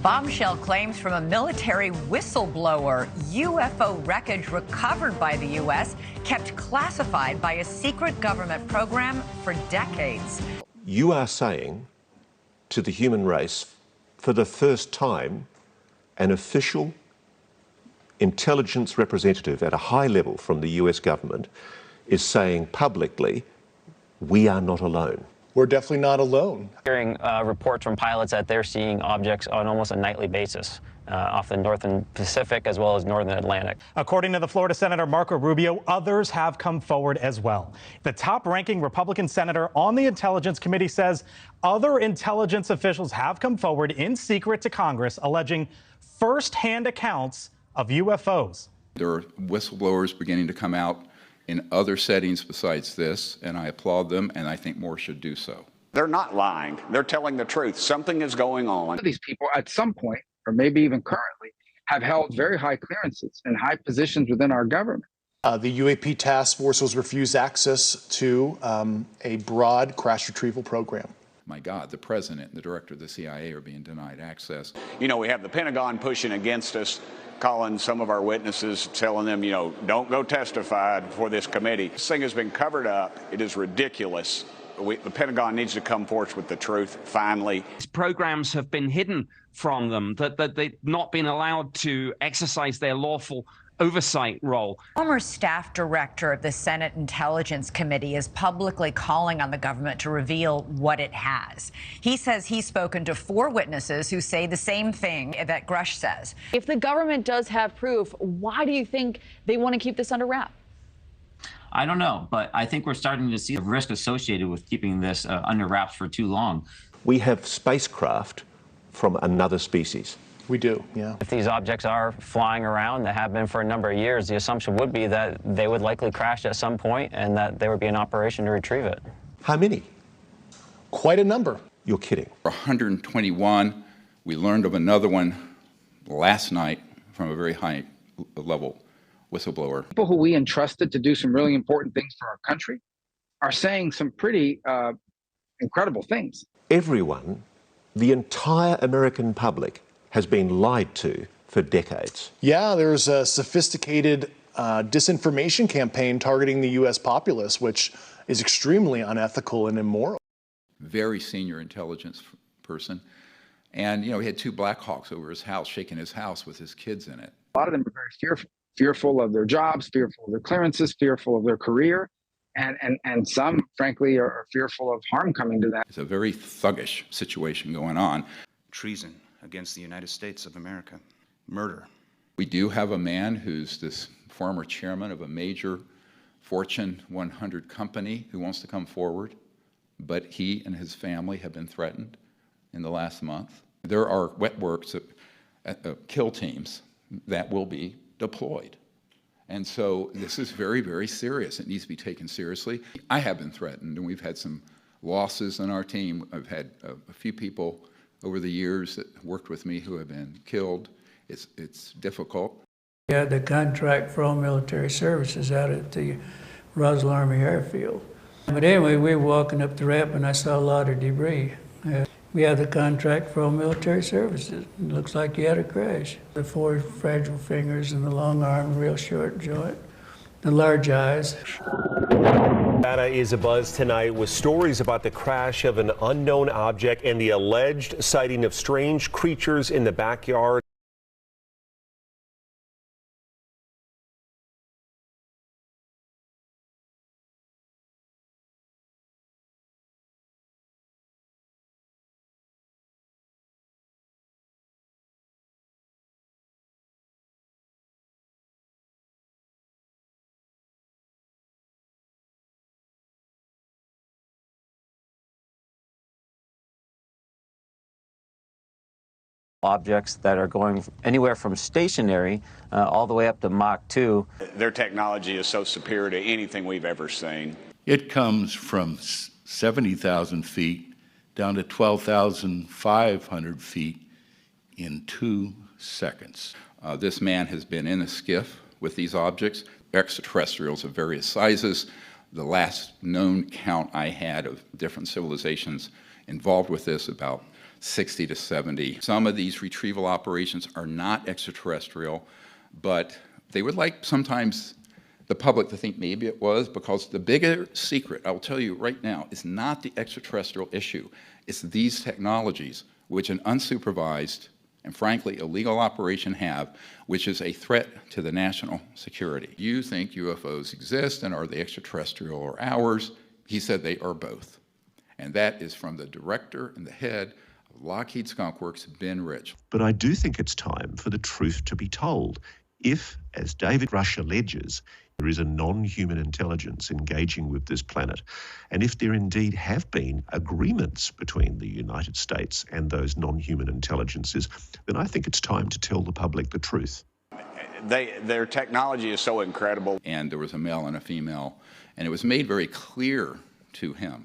Bombshell claims from a military whistleblower. UFO wreckage recovered by the U.S. kept classified by a secret government program for decades. You are saying to the human race, for the first time, an official intelligence representative at a high level from the US government is saying publicly, we are not alone. We're definitely not alone. Hearing reports from pilots that they're seeing objects on almost a nightly basis off the northern Pacific as well as northern Atlantic. According to the Florida Senator Marco Rubio, others have come forward as well. The top-ranking Republican senator on the Intelligence Committee says other intelligence officials have come forward in secret to Congress alleging first-hand accounts of UFOs. There are whistleblowers beginning to come out in other settings besides this, and I applaud them, and I think more should do so. They're not lying. They're telling the truth. Something is going on. These people at some point, or maybe even currently, have held very high clearances and high positions within our government. The UAP task force was refused access to a broad crash retrieval program. My God, the president and the director of the CIA are being denied access. You know, we have the Pentagon pushing against us, calling some of our witnesses, telling them, you know, don't go testify before this committee. This thing has been covered up. It is ridiculous. The Pentagon needs to come forth with the truth, finally. These programs have been hidden from them, that they've not been allowed to exercise their lawful oversight role. Former staff director of the Senate Intelligence Committee is publicly calling on the government to reveal what it has. He says he's spoken to 4 witnesses who say the same thing that Grush says. If the government does have proof, why do you think they want to keep this under wrap? I don't know, but I think we're starting to see the risk associated with keeping this under wraps for too long. We have spacecraft from another species. We do, yeah. If these objects are flying around, that have been for a number of years, the assumption would be that they would likely crash at some point and that there would be an operation to retrieve it. How many? Quite a number. You're kidding. 121. We learned of another one last night from a very high level whistleblower. People who we entrusted to do some really important things for our country are saying some pretty incredible things. Everyone, the entire American public, has been lied to for decades. Yeah, there's a sophisticated disinformation campaign targeting the U.S. populace, which is extremely unethical and immoral. Very senior intelligence person. And, you know, he had 2 Black Hawks over his house, shaking his house with his kids in it. A lot of them are very fearful of their jobs, fearful of their clearances, fearful of their career. And some, frankly, are fearful of harm coming to that. It's a very thuggish situation going on. Treason against the United States of America. Murder. We do have a man who's this former chairman of a major Fortune 100 company who wants to come forward, but he and his family have been threatened in the last month. There are wet works, kill teams that will be deployed. And so this is very, very serious. It needs to be taken seriously. I have been threatened, and we've had some losses in our team. I've had a few people over the years that worked with me who have been killed. It's difficult. We had the contract for all military services out at the Roswell Army Airfield. But anyway, we were walking up the ramp and I saw a lot of debris. We had the contract for all military services. It looks like you had a crash. The 4 fragile fingers and the long arm, real short joint, the large eyes. Nevada is abuzz tonight with stories about the crash of an unknown object and the alleged sighting of strange creatures in the backyard. Objects that are going anywhere from stationary all the way up to Mach 2. Their technology is so superior to anything we've ever seen. It comes from 70,000 feet down to 12,500 feet in 2 seconds. This man has been in a skiff with these objects, extraterrestrials of various sizes. The last known count I had of different civilizations involved with this, about 60 to 70. Some of these retrieval operations are not extraterrestrial, but they would like sometimes the public to think maybe it was, because the bigger secret, I will tell you right now, is not the extraterrestrial issue. It's these technologies, which an unsupervised and frankly illegal operation have, which is a threat to the national security. You think UFOs exist, and are they extraterrestrial or ours? He said they are both. And that is from the director and the head of Lockheed Skunk Works, Ben Rich. But I do think it's time for the truth to be told. If, as David Rush alleges, there is a non-human intelligence engaging with this planet, and if there indeed have been agreements between the United States and those non-human intelligences, then I think it's time to tell the public the truth. Their technology is so incredible. And there was a male and a female, and it was made very clear to him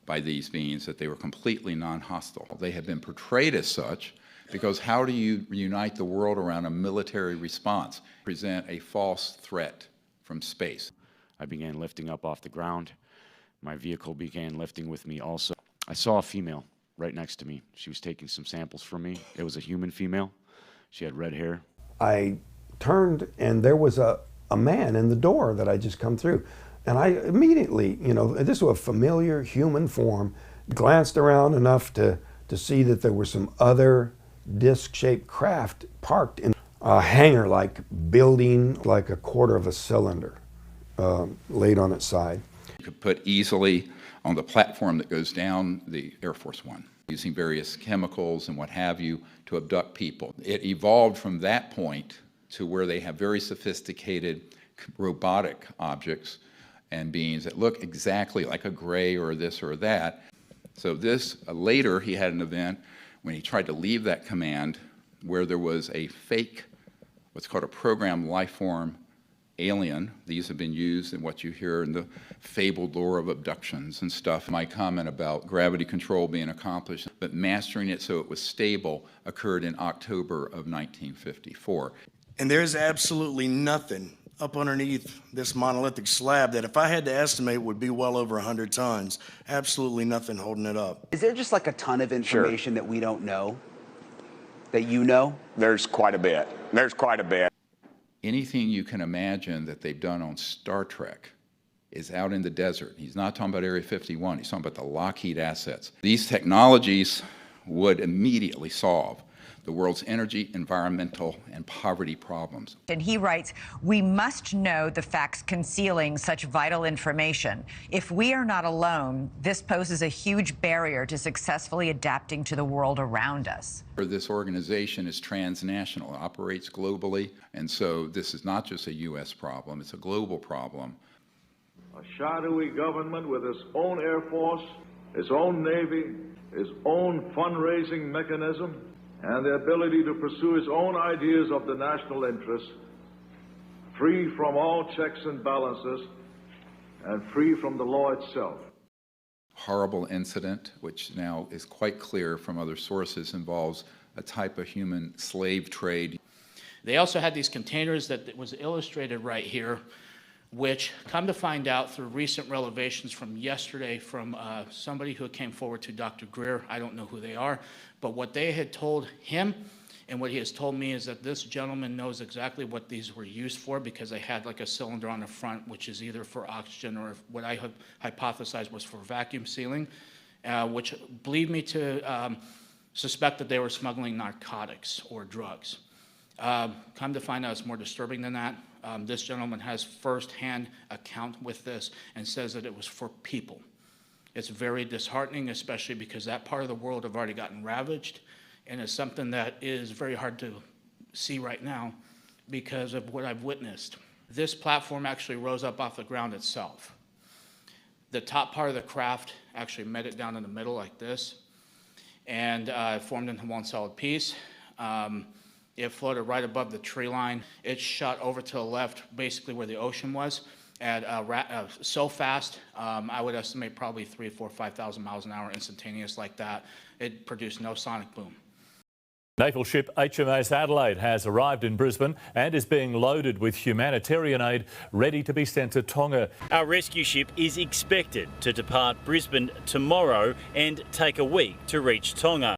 by these beings that they were completely non-hostile. They have been portrayed as such, because how do you unite the world around a military response? Present a false threat from space. I began lifting up off the ground. My vehicle began lifting with me also. I saw a female right next to me. She was taking some samples from me. It was a human female. She had red hair. I turned and there was a man in the door that I just come through. And I immediately, this was a familiar human form, glanced around enough to see that there were some other disc-shaped craft parked in a hangar-like building, like a quarter of a cylinder, laid on its side. You could put easily on the platform that goes down the Air Force One, using various chemicals and what have you to abduct people. It evolved from that point to where they have very sophisticated robotic objects and beings that look exactly like a gray or this or that. So this, later he had an event when he tried to leave that command where there was a fake, what's called a programmed life form alien. These have been used in what you hear in the fabled lore of abductions and stuff. My comment about gravity control being accomplished, but mastering it so it was stable, occurred in October of 1954. And there's absolutely nothing up underneath this monolithic slab that if I had to estimate would be well over 100 tons. Absolutely nothing holding it up. Is there just like a ton of information that we don't know? That you know? There's quite a bit. There's quite a bit. Anything you can imagine that they've done on Star Trek is out in the desert. He's not talking about Area 51. He's talking about the Lockheed assets. These technologies would immediately solve the world's energy, environmental, and poverty problems. And he writes, we must know the facts concealing such vital information. If we are not alone, this poses a huge barrier to successfully adapting to the world around us. This organization is transnational, it operates globally, and so this is not just a U.S. problem, it's a global problem. A shadowy government with its own Air Force, its own Navy, its own fundraising mechanism, and the ability to pursue its own ideas of the national interest, free from all checks and balances, and free from the law itself. Horrible incident, which now is quite clear from other sources, involves a type of human slave trade. They also had these containers that was illustrated right here, which come to find out through recent revelations from yesterday from somebody who came forward to Dr. Greer. I don't know who they are, but what they had told him and what he has told me is that this gentleman knows exactly what these were used for, because they had like a cylinder on the front, which is either for oxygen or what I have hypothesized was for vacuum sealing, which lead me to suspect that they were smuggling narcotics or drugs. Come to find out it's more disturbing than that. This gentleman has first-hand account with this and says that it was for people. It's very disheartening, especially because that part of the world have already gotten ravaged, and it's something that is very hard to see right now because of what I've witnessed. This platform actually rose up off the ground itself. The top part of the craft actually met it down in the middle like this, and it formed into one solid piece. It floated right above the tree line. It shot over to the left, basically where the ocean was, at so fast, I would estimate probably 3,000, 4,000, 5,000 miles an hour instantaneous like that. It produced no sonic boom. Naval ship HMAS Adelaide has arrived in Brisbane and is being loaded with humanitarian aid ready to be sent to Tonga. Our rescue ship is expected to depart Brisbane tomorrow and take a week to reach Tonga.